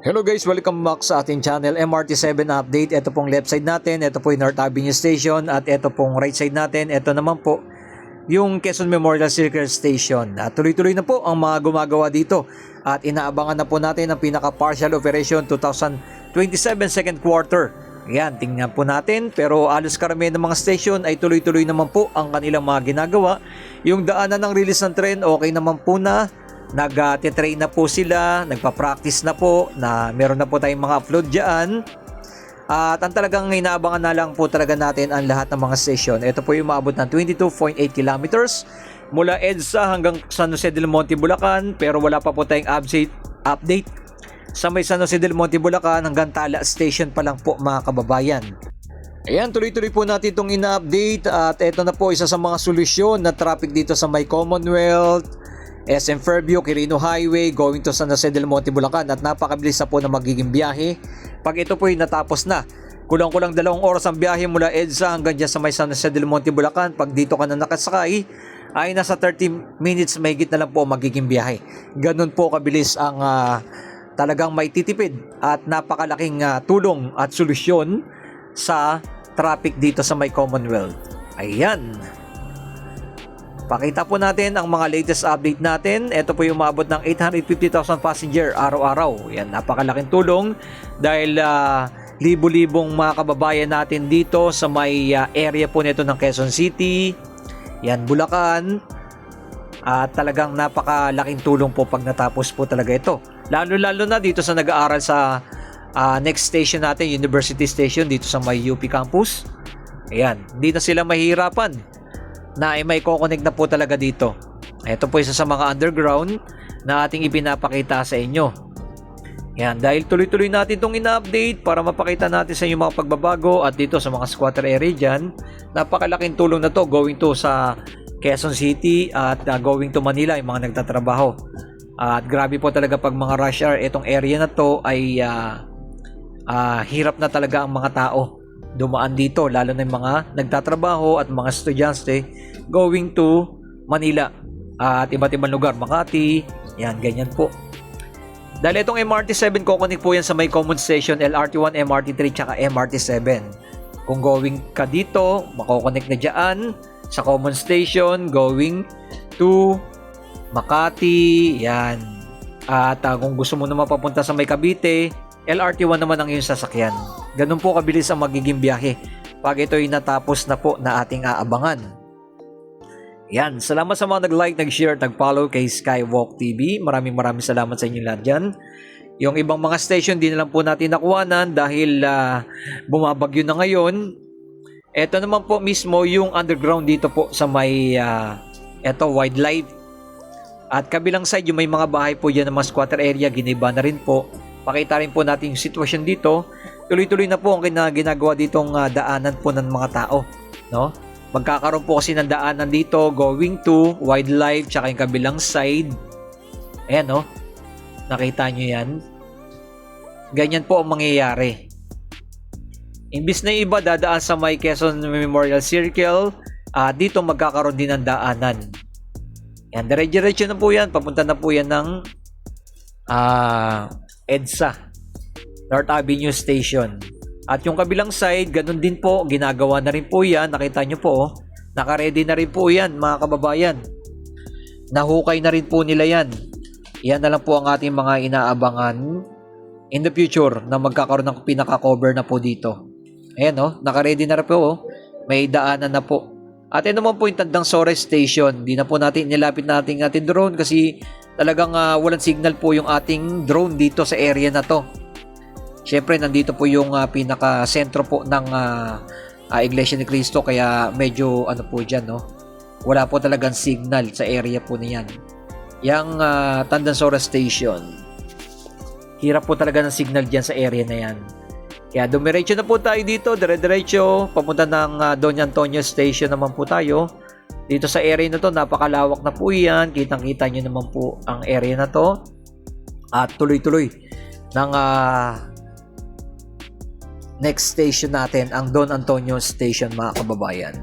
Hello guys, welcome back sa ating channel MRT7 Update. Ito pong left side natin, ito po yung North Avenue Station at ito pong right side natin, ito naman po yung Quezon Memorial Circle Station. At tuloy-tuloy na po ang mga gumagawa dito at inaabangan na po natin ang pinaka-partial operation 2027 second quarter. Ayan, tingnan po natin, pero alos karamihan ng mga station ay tuloy-tuloy naman po ang kanilang mga ginagawa. Yung daanan ng release ng tren, okay naman po na. Nag-train na po sila, nagpa-practice na po, na meron na po tayong mga upload dyan. At ang talagang inaabangan na lang po talaga natin ang lahat ng mga station. Ito po yung maabot ng 22.8 kilometers mula EDSA hanggang San Jose del Monte, Bulacan. Pero wala pa po tayong update sa may San Jose del Monte, Bulacan hanggang Tala Station pa lang po mga kababayan. Ayan, tuloy-tuloy po natin itong ina-update at ito na po isa sa mga solusyon na traffic dito sa may Commonwealth, SM Fairview, Quirino Highway, going to San Jose del Monte, Bulacan, at napakabilis na po na magiging biyahe. Pag ito po ay natapos na, kulang-kulang 2 oras ang biyahe mula EDSA hanggang dyan sa may San Jose del Monte, Bulacan. Pag dito ka na nakasakay, ay nasa 30 minutes mahigit na lang po magiging biyahe. Ganun po kabilis ang talagang may titipid at napakalaking tulong at solusyon sa traffic dito sa may Commonwealth. Ayan. Pakita po natin ang mga latest update natin. Ito po yung umabot ng 850,000 passenger araw-araw. Yan, napakalaking tulong dahil libo-libong mga kababayan natin dito sa may area po nito ng Quezon City, yan, Bulacan. At talagang napakalaking tulong po pag natapos po talaga ito. Lalo-lalo na dito sa nag-aaral sa next station natin, University Station, dito sa may UP Campus. Ayan, hindi na sila mahihirapan na may ko-connect na po talaga dito. Ito po isa sa mga underground na ating ipinapakita sa inyo. Yan, dahil tuloy-tuloy natin itong ina-update para mapakita natin sa inyo mga pagbabago at dito sa mga squatter area dyan. Napakalaking tulong na to going to sa Quezon City at going to Manila yung mga nagtatrabaho. At grabe po talaga pag mga rush hour, itong area na to ay hirap na talaga ang mga tao dumaan dito, lalo na yung mga nagtatrabaho at mga estudyante going to Manila at iba't ibang lugar, Makati, yan, ganyan po. Dahil itong MRT7, kukunik po yan sa may common station, LRT1, MRT3, tsaka MRT7. Kung going ka dito, makukunik na dyan sa common station, going to Makati, yan. At kung gusto mo naman papunta sa may Cavite, LRT1 naman ang iyong sasakyan. Ganun po kabilis ang magiging biyahe pag ito'y natapos na po na ating aabangan. Yan, salamat sa mga nag-like, nag-share, nag-follow kay Skywalk TV. Maraming salamat sa inyo lahat dyan. Yung ibang mga station, di na lang po natin nakuhanan dahil bumabagyo na ngayon. Ito naman po mismo yung underground dito po sa may wildlife. At kabilang side, yung may mga bahay po dyan ng mga squatter area, giniba na rin po. Pakita rin po natin yung sitwasyon dito. Tuloy-tuloy na po ang ginagawa ditong daanan po ng mga tao, no? Magkakaroon po kasi ng daanan dito going to wildlife tsaka yung kabilang side. Ayan, no? Nakita nyo yan? Ganyan po ang mangyayari. Imbis na iba dadaan sa may Quezon Memorial Circle, dito magkakaroon din ng daanan. Yan, dire-diretso na po yan. Papunta na po yan ng EDSA, North Avenue Station. At yung kabilang side, ganun din po, ginagawa na rin po yan. Nakita nyo po, naka-ready na rin po yan mga kababayan. Nahukay na rin po nila yan. Yan na lang po ang ating mga inaabangan in the future na magkakaroon ng pinaka-cover na po dito. Ayan, no? Naka-ready na rin po. May daanan na po. At ito naman po yung Tandang Sores Station. Di na po natin nilapit natin ating drone kasi talagang walang signal po yung ating drone dito sa area na to. Siyempre, nandito po yung pinaka-sentro po ng Iglesia ni Cristo, kaya medyo ano po dyan, no? Wala po talagang signal sa area po niyan. Yang Tandansora Station. Hirap po talaga ng signal dyan sa area na yan. Kaya dumiretso na po tayo dito, dire-diretso, papunta ng Don Antonio Station naman po tayo. Dito sa area na to, napakalawak na po yan. Kitang-kita nyo naman po ang area na to. At tuloy-tuloy ng next station natin, ang Don Antonio Station mga kababayan.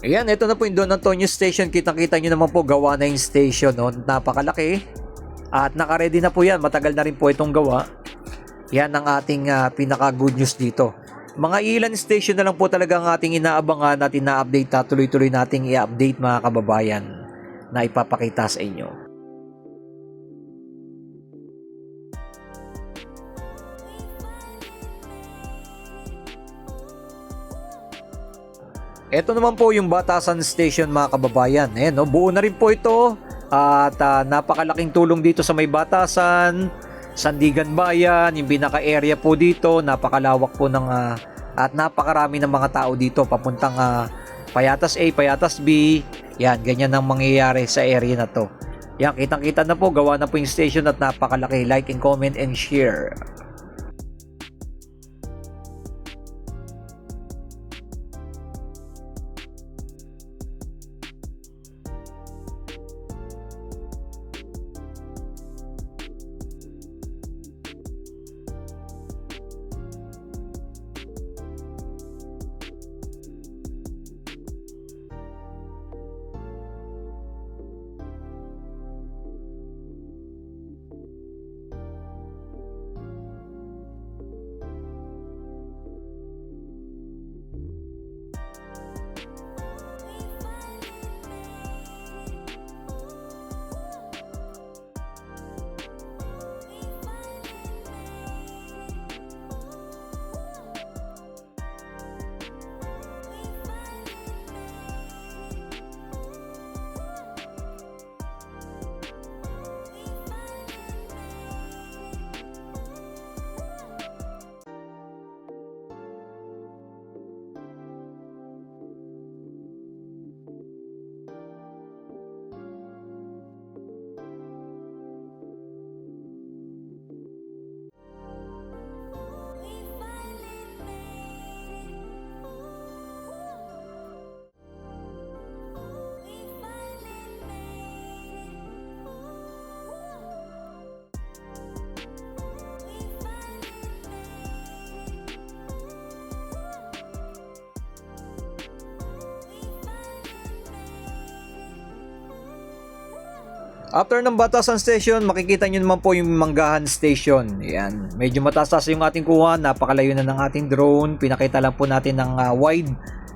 Ayan, ito na po yung Don Antonio Station. Kitang-kita nyo naman po, gawa na yung station. No? Napakalaki. At naka-ready na po yan. Matagal na rin po itong gawa. Yan ang ating pinaka-good news dito. Mga ilan station na lang po talaga ang ating inaabangan at ina-update na tuloy-tuloy nating i-update mga kababayan na ipapakita sa inyo. Ito naman po yung Batasan Station mga kababayan. Ayan, no? Buo na rin po ito at napakalaking tulong dito sa may Batasan, Sandigan Bayan, yung pinaka-area po dito, napakalawak po ng at napakarami ng mga tao dito papuntang Payatas A, Payatas B. Yan, ganyan ang mangyayari sa area na to. Yan, kitang-kita na po, gawa na po yung station at napakalaki. Like and comment and share. After ng Batasan Station, makikita nyo naman po yung Manggahan Station. Ayan, medyo mataas yung ating kuha, napakalayo na ng ating drone. Pinakita lang po natin ng wide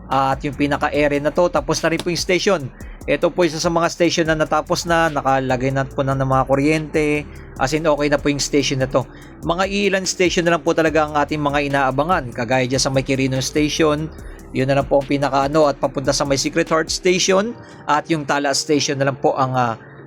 at yung pinaka-area na to. Tapos na rin po yung station. Ito po isa sa mga station na natapos na, nakalagay na po ng mga kuryente. As in, okay na po yung station na to. Mga ilan station na lang po talaga ang ating mga inaabangan. Kagaya dyan sa may Quirino Station, yun na lang po ang pinaka-ano, at papunta sa may Secret Heart Station at yung Tala Station na lang po ang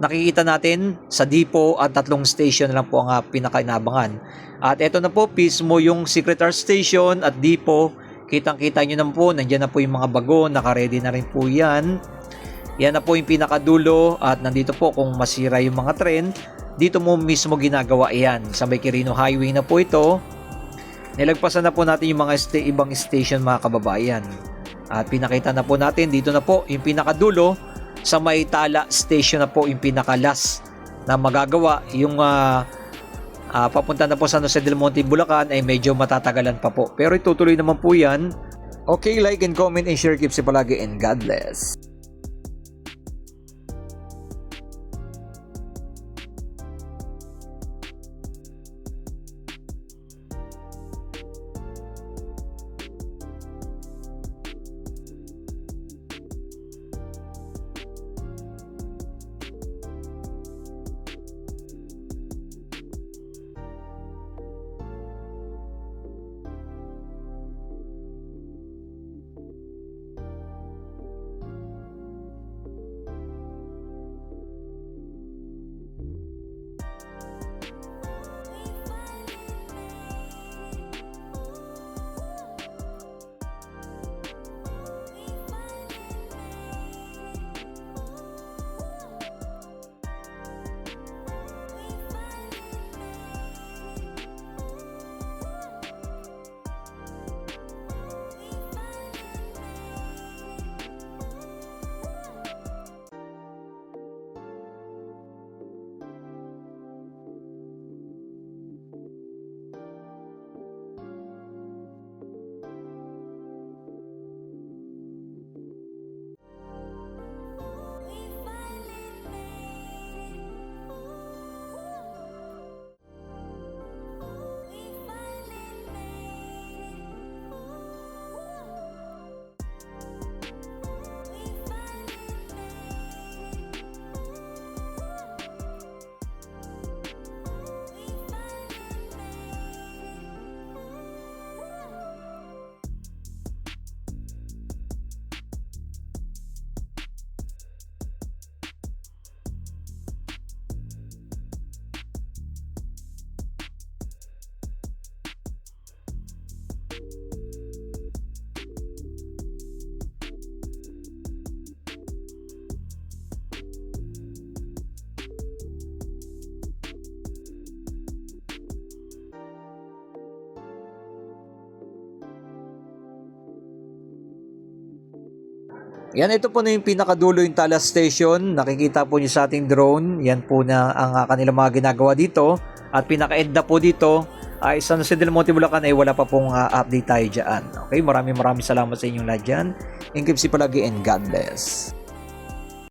nakikita natin sa depot, at 3 station na lang po ang pinaka-inabangan. At ito na po mismo yung Secret Heart Station at depot. Kitang-kita nyo naman po, nandiyan na po yung mga bago, naka-ready na rin po yan. Yan na po yung pinakadulo, at nandito po kung masira yung mga tren, dito mo mismo ginagawa yan. Sa may Quirino Highway na po ito. Nilagpasan na po natin yung mga ibang station mga kababayan. At pinakita na po natin, dito na po yung pinakadulo, sa may Tala Station na po yung pinaka-last na magagawa. Yung papunta na po sa San Jose del Monte, Bulacan ay medyo matatagalan pa po. Pero itutuloy naman po yan. Okay, like and comment and share. Keep safe palagi and God bless. Yan, ito po na yung pinakadulo yung Talas Station. Nakikita po niyo sa ating drone. Yan po na ang kanilang mga ginagawa dito. At pinaka-end na po dito ay San Jose del Monte, Bulacan ay wala pa pong update tayo dyan. Okay, maraming salamat sa inyong lahat dyan. And keep safe palagi and God bless.